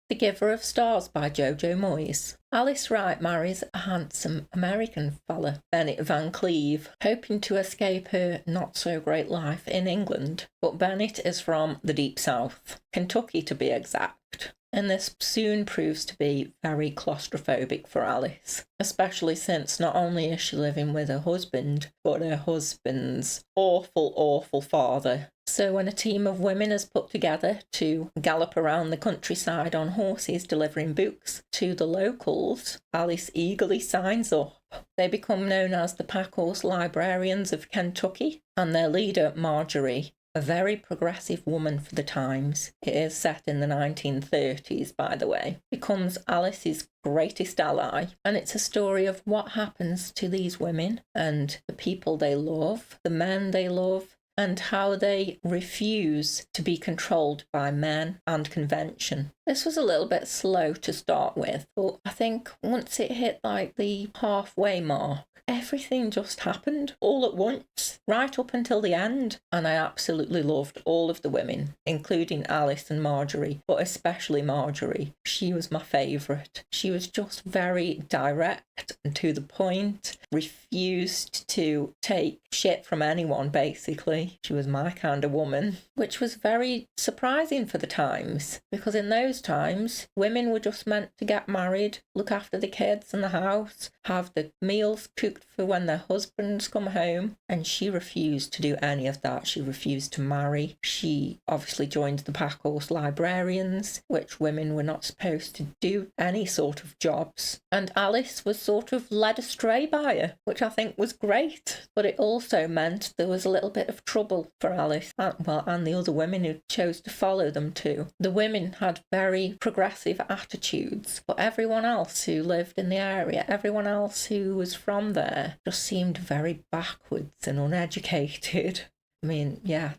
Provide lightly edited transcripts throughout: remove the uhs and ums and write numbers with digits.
The Giver of Stars by Jojo Moyes. Alice Wright marries a handsome American fella, Bennett Van Cleve, hoping to escape her not-so-great life in England. But Bennett is from the Deep South, Kentucky to be exact. And this soon proves to be very claustrophobic for Alice, especially since not only is she living with her husband, but her husband's awful, awful father. So when a team of women is put together to gallop around the countryside on horses delivering books to the locals, Alice eagerly signs up. They become known as the Packhorse Librarians of Kentucky, and their leader, Marjorie, a very progressive woman for the times, it is set in the 1930s by the way, becomes Alice's greatest ally. And it's a story of what happens to these women and the people they love, the men they love, and how they refuse to be controlled by men and convention. This was a little bit slow to start with, but I think once it hit like the halfway mark, everything just happened all at once, right up until the end. And I absolutely loved all of the women, including Alice and Marjorie, but especially Marjorie. She was my favourite. She was just very direct and to the point, refused to take shit from anyone, basically. She was my kind of woman, which was very surprising for the times, because in those times, women were just meant to get married, look after the kids and the house, have the meals cooked for when their husbands come home, and she refused to do any of that. She refused to marry. She obviously joined the Packhorse Librarians, which women were not supposed to do any sort of jobs, and Alice was sort of led astray by her, which I think was great, but it also meant there was a little bit of trouble for Alice, and the other women who chose to follow them too. The women had very progressive attitudes, but everyone else who lived in the area, everyone else who was from there, just seemed very backwards and uneducated. I mean, yeah,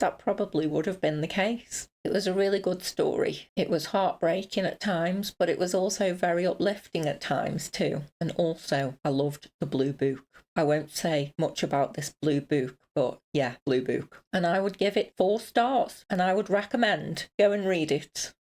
that probably would have been the case. It was a really good story. It was heartbreaking at times, but it was also very uplifting at times too. And also, I loved the Blue Book. I won't say much about this Blue Book, but yeah, Blue Book. And I would give it 4 stars, and I would recommend go and read it.